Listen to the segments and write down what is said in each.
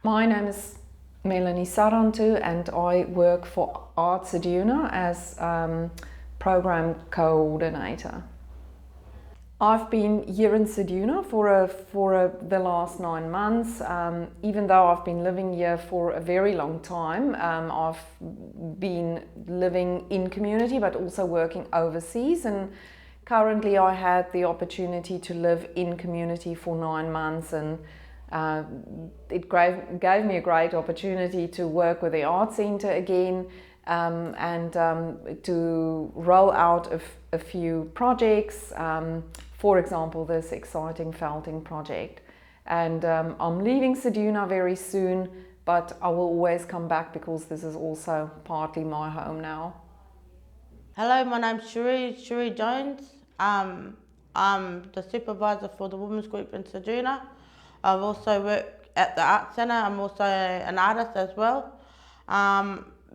My name is Melanie Sarantou and I work for Ceduna as program coordinator. I've been here in Ceduna for the last 9 months. Even though I've been living here for a very long time, I've been living in community but also working overseas, and currently I had the opportunity to live in community for 9 months, and it gave me a great opportunity to work with the art centre again, and to roll out a few projects. For example, this exciting felting project. And I'm leaving Ceduna very soon, but I will always come back because this is also partly my home now. Hello, my name's Sherrie Jones. I'm the supervisor for the women's group in Ceduna. I've also worked at the art centre. I'm also an artist as well.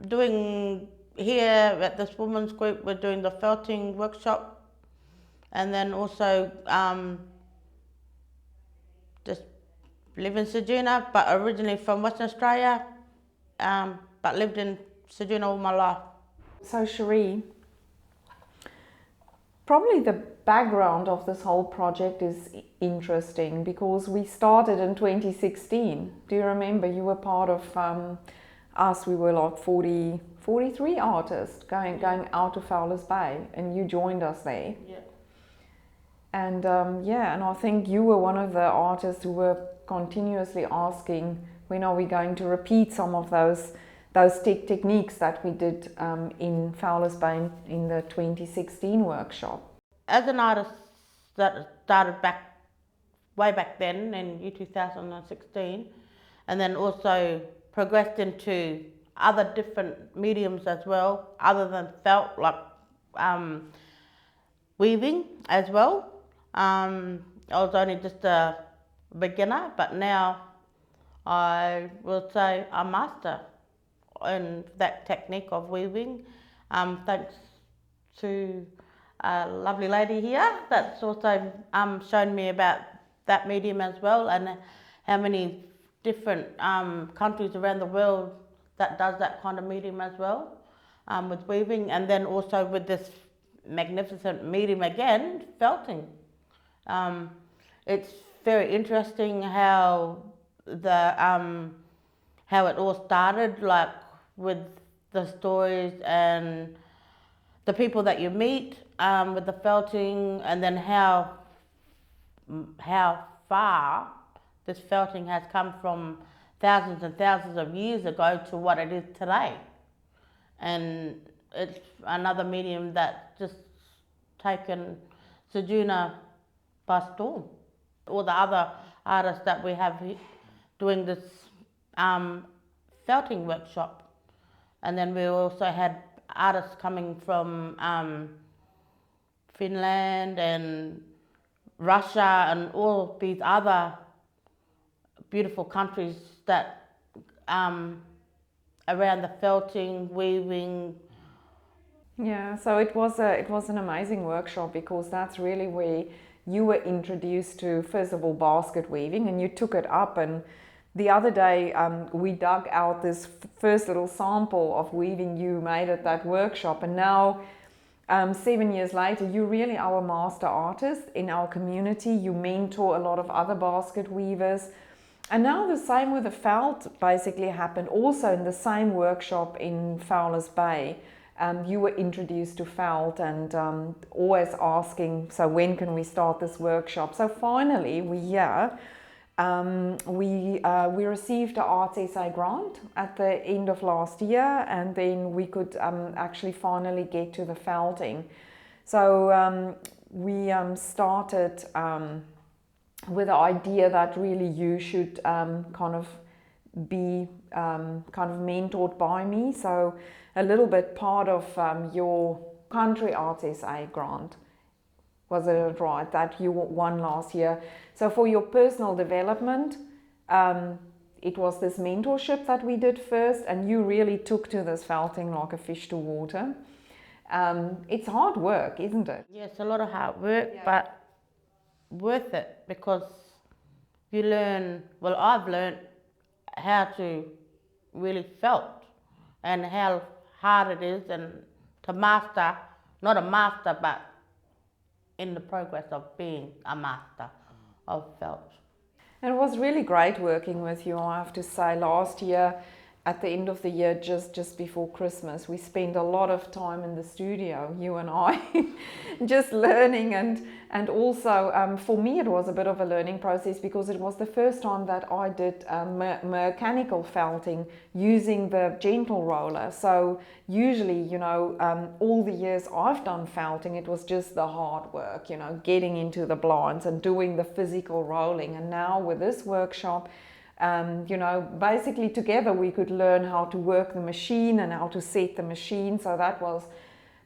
Doing here at this women's group, we're doing the felting workshop, and then also just live in Ceduna, but originally from Western Australia, but lived in Ceduna all my life. So Sherrie, probably the background of this whole project is interesting because we started in 2016. Do you remember? You were part of us. We were like 43 artists going out to Fowler's Bay, and you joined us there. Yeah. And and I think you were one of the artists who were continuously asking, when are we going to repeat some of those techniques that we did in Fowler's Bay in the 2016 workshop. As an artist that started way back then in 2016, and then also progressed into other different mediums as well, other than felt, like weaving as well. I was only just a beginner, but now I will say I'm master in that technique of weaving, thanks to a lovely lady here that's also shown me about that medium as well, and how many different countries around the world that does that kind of medium as well, with weaving, and then also with this magnificent medium again, felting. It's very interesting how how it all started, like with the stories and the people that you meet with the felting, and then how far this felting has come from thousands and thousands of years ago to what it is today. And it's another medium that just taken Ceduna by storm. All the other artists that we have doing this felting workshop, and then we also had artists coming from Finland and Russia and all these other beautiful countries that around the felting, weaving. Yeah, so it was an amazing workshop because that's really where you were introduced to, first of all, basket weaving, and you took it up. And the other day we dug out this first little sample of weaving you made at that workshop, and now 7 years later you're really our master artist in our community. You mentor a lot of other basket weavers, and now the same with the felt basically happened also in the same workshop in Fowler's Bay. You were introduced to felt and always asking, so when can we start this workshop? So finally we received an Arts SA grant at the end of last year, and then we could actually finally get to the felting. So we started with the idea that really you should kind of be kind of mentored by me. So a little bit part of your Country Arts SA grant, was it right, that you won last year? So for your personal development, it was this mentorship that we did first, and you really took to this felting like a fish to water. It's hard work, isn't it? Yes, a lot of hard work, but worth it, because you learn, well, I've learned how to really felt and how hard it is and to master, not a master, but in the progress of being a master of felt. And it was really great working with you, I have to say. Last year, at the end of the year, just before Christmas, we spent a lot of time in the studio, you and I, just learning. And also, for me, it was a bit of a learning process because it was the first time that I did mechanical felting using the gentle roller. So usually, you know, all the years I've done felting, it was just the hard work, you know, getting into the blinds and doing the physical rolling. And now with this workshop, you know, basically together we could learn how to work the machine and how to set the machine. So that was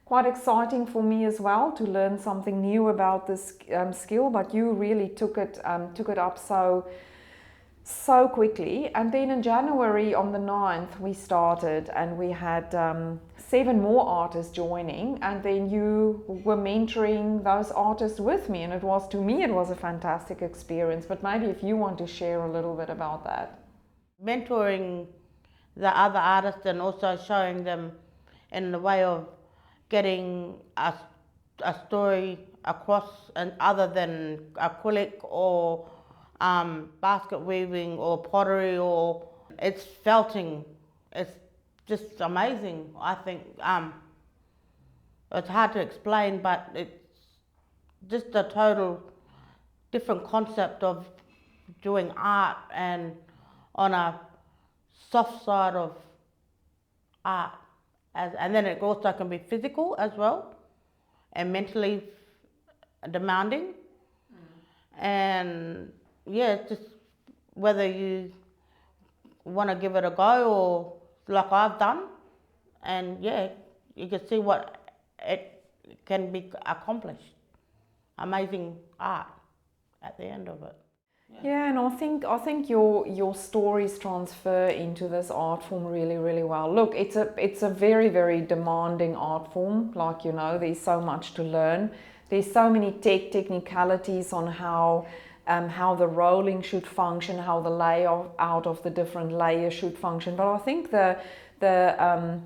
quite exciting for me as well, to learn something new about this skill. But you really took it up so quickly. And then in January on the 9th we started, and we had 7 more artists joining, and then you were mentoring those artists with me, and it was, to me, it was a fantastic experience. But maybe if you want to share a little bit about that. Mentoring the other artists and also showing them in the way of getting a story across, and other than acrylic or basket weaving or pottery, or it's felting. It's just amazing. I think it's hard to explain, but it's just a total different concept of doing art, and on a soft side of art, and then it also can be physical as well and mentally demanding. And yeah, it's just whether you want to give it a go, or like I've done, and yeah, you can see what it can be accomplished. Amazing art at the end of it. Yeah, and I think your stories transfer into this art form really well. Look, it's a very demanding art form. Like, you know, there's so much to learn. There's so many technicalities on how the rolling should function, how the layout of the different layers should function. But I think the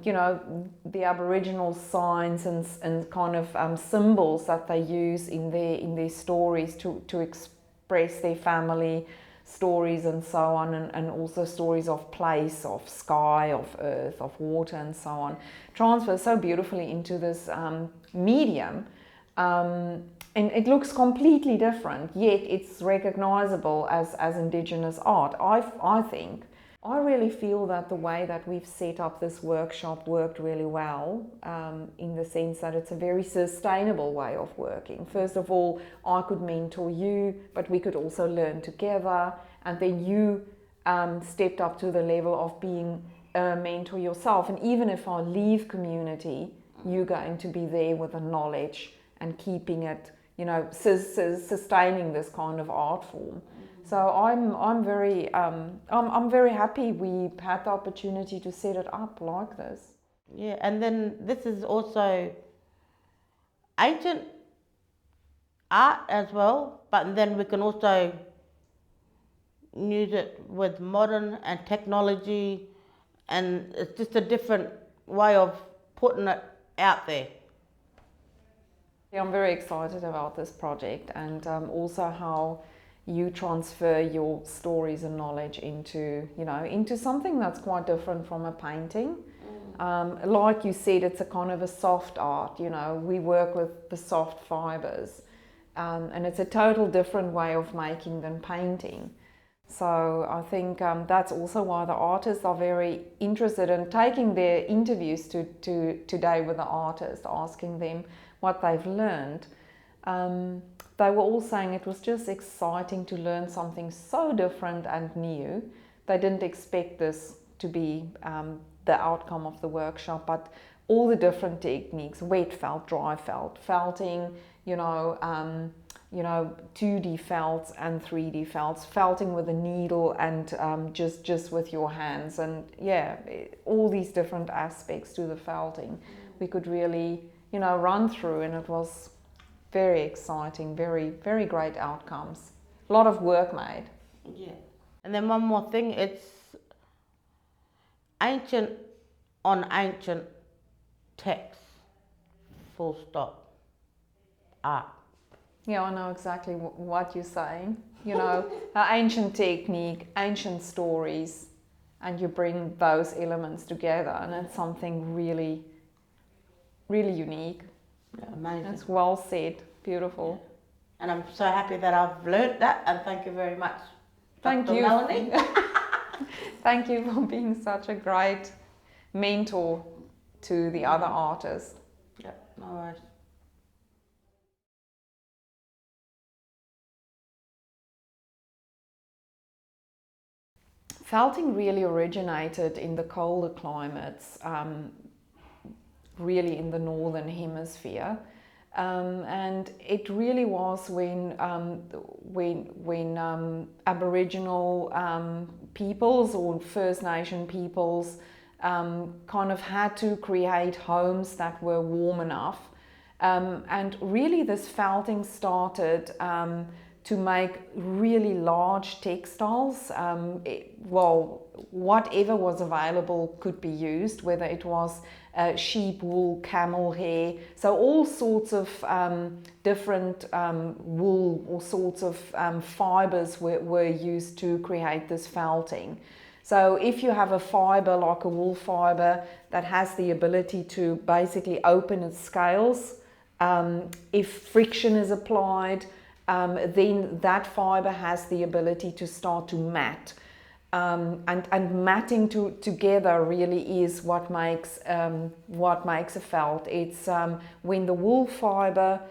you know, the Aboriginal signs and kind of symbols that they use in their stories to express their family stories and so on, and also stories of place, of sky, of earth, of water and so on, transfer so beautifully into this medium. And it looks completely different, yet it's recognizable as Indigenous art, I think. I really feel that the way that we've set up this workshop worked really well, in the sense that it's a very sustainable way of working. First of all, I could mentor you, but we could also learn together. And then you stepped up to the level of being a mentor yourself. And even if I leave community, you're going to be there with the knowledge and keeping it, you know, sustaining this kind of art form. So I'm very happy we had the opportunity to set it up like this. Yeah, and then this is also ancient art as well, but then we can also use it with modern and technology, and it's just a different way of putting it out there. Yeah, I'm very excited about this project, and also how you transfer your stories and knowledge into, you know, into something that's quite different from a painting. Like you said, it's a kind of a soft art, you know, we work with the soft fibers, and it's a total different way of making than painting. So I think that's also why the artists are very interested in taking their interviews to today with the artists, asking them what they've learned. They were all saying it was just exciting to learn something so different and new. They didn't expect this to be the outcome of the workshop, but all the different techniques, wet felt, dry felt, felting, you know, 2D felts and 3D felts, felting with a needle and just with your hands, and yeah, all these different aspects to the felting we could really, you know, run through, and it was very exciting, very great outcomes. A lot of work made. Yeah. And then one more thing, it's ancient on ancient text, full stop, art. Yeah, I know exactly what you're saying. You know, ancient technique, ancient stories, and you bring those elements together, and it's something really, really unique. Yeah, amazing. That's well said. Beautiful. Yeah. And I'm so happy that I've learnt that, and thank you very much, Thank Dr. you. Melanie. Thank you for being such a great mentor to the other artists. Yeah, no worries. Felting really originated in the colder climates, really in the northern hemisphere, and it really was when Aboriginal peoples or First Nation peoples kind of had to create homes that were warm enough, and really this felting started to make really large textiles. Whatever was available could be used, whether it was sheep wool, camel hair, so all sorts of different wool, all sorts of fibers were used to create this felting. So if you have a fiber like a wool fiber that has the ability to basically open its scales, if friction is applied, then that fiber has the ability to start to mat. And matting together really is what makes a felt. It's when the wool fiber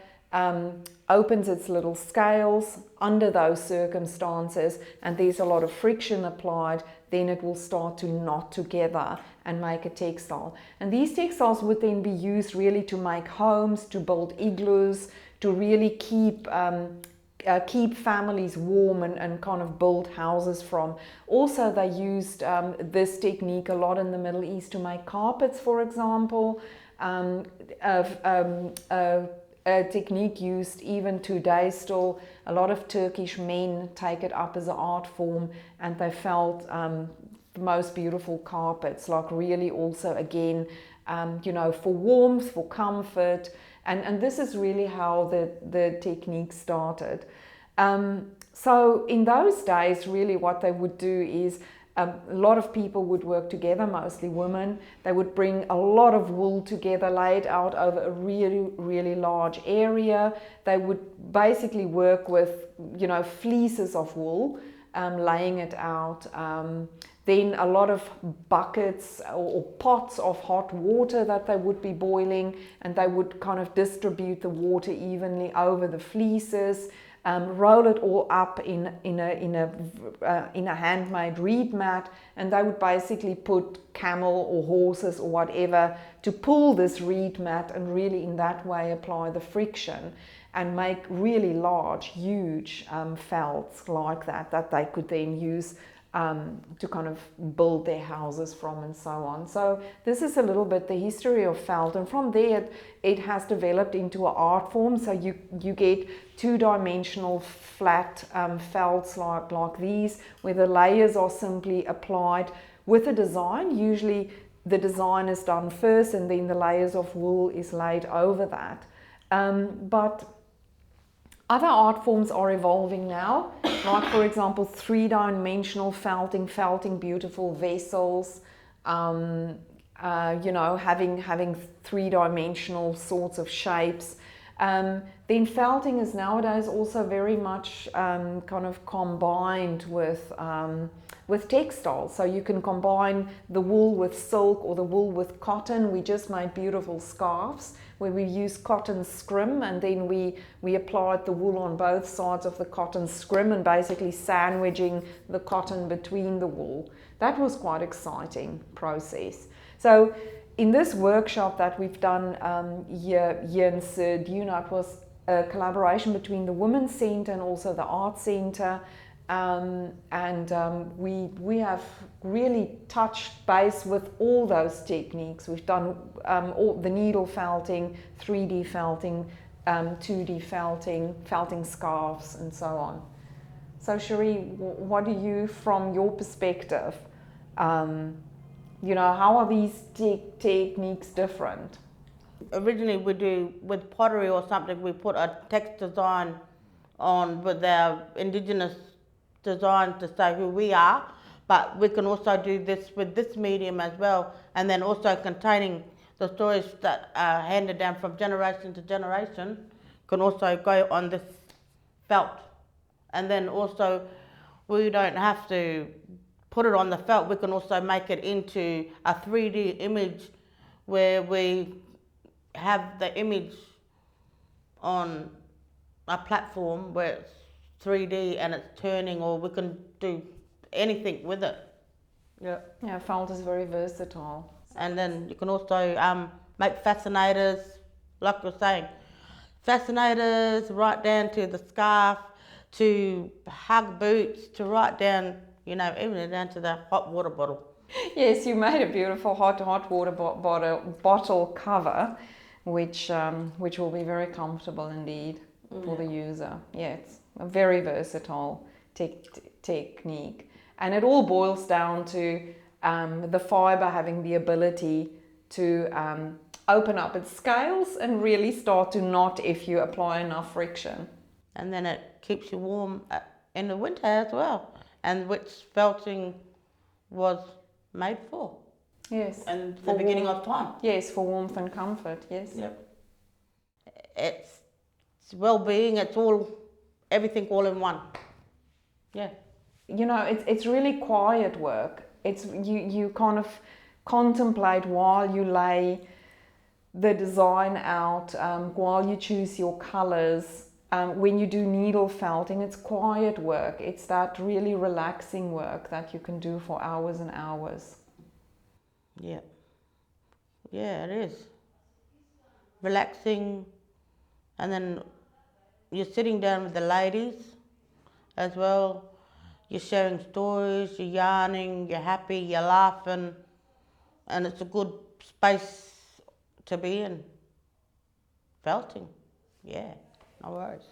opens its little scales under those circumstances and there's a lot of friction applied, then it will start to knot together and make a textile. And these textiles would then be used really to make homes, to build igloos, to really keep families warm and kind of build houses from. Also, they used this technique a lot in the Middle East to make carpets, for example. A technique used even today still. A lot of Turkish men take it up as an art form, and they felt the most beautiful carpets, like really also again, for warmth, for comfort. And this is really how the technique started. So in those days, really what they would do is a lot of people would work together, mostly women. They would bring a lot of wool together, laid out over a really, really large area. They would basically work with, fleeces of wool, laying it out. Then a lot of buckets or pots of hot water that they would be boiling, and they would kind of distribute the water evenly over the fleeces, roll it all up in a handmade reed mat, and they would basically put camel or horses or whatever to pull this reed mat and really in that way apply the friction and make really large, huge felts like that they could then use to kind of build their houses from and so on. So this is a little bit the history of felt, and from there it has developed into an art form. So you get two-dimensional flat felts like these, where the layers are simply applied with a design. Usually the design is done first and then the layers of wool is laid over that. But other art forms are evolving now, like for example three-dimensional felting beautiful vessels, having three-dimensional sorts of shapes. Then felting is nowadays also very much kind of combined with textiles. So you can combine the wool with silk or the wool with cotton. We just made beautiful scarves where we use cotton scrim, and then we applied the wool on both sides of the cotton scrim and basically sandwiching the cotton between the wool. That was quite exciting process. So in this workshop that we've done here in Ceduna, it was a collaboration between the Women's Centre and also the Art Centre. We have really touched base with all those techniques. We've done all the needle felting, 3D felting, 2D felting scarves, and so on. So Sherrie, what do you, from your perspective, You know, how are these techniques different? Originally we do with pottery or something, we put a text design on with our indigenous design to say who we are, but we can also do this with this medium as well, and then also containing the stories that are handed down from generation to generation can also go on this felt. And then also we don't have to put it on the felt, we can also make it into a 3D image where we have the image on a platform where it's 3D and it's turning, or we can do anything with it. Yeah. Yeah, felt is very versatile. And then you can also make fascinators, like you're saying, fascinators right down to the scarf, to hug boots, to right down, you know, even down to the hot water bottle. Yes, you made a beautiful hot water bottle cover, which will be very comfortable indeed for the user. Yeah, it's a very versatile technique, and it all boils down to the fibre having the ability to open up its scales and really start to knot if you apply enough friction. And then it keeps you warm in the winter as well, and which felting was made for. Yes. And the beginning of time. Yes, for warmth and comfort, yes. Yep. It's well-being, it's everything all in one. Yeah. You know, it's really quiet work. It's you kind of contemplate while you lay the design out, while you choose your colours. When you do needle felting, it's quiet work. It's that really relaxing work that you can do for hours and hours. Yeah. Yeah, it is. Relaxing, and then you're sitting down with the ladies as well. You're sharing stories, you're yarning, you're happy, you're laughing, and it's a good space to be in. Felting, yeah, no worries.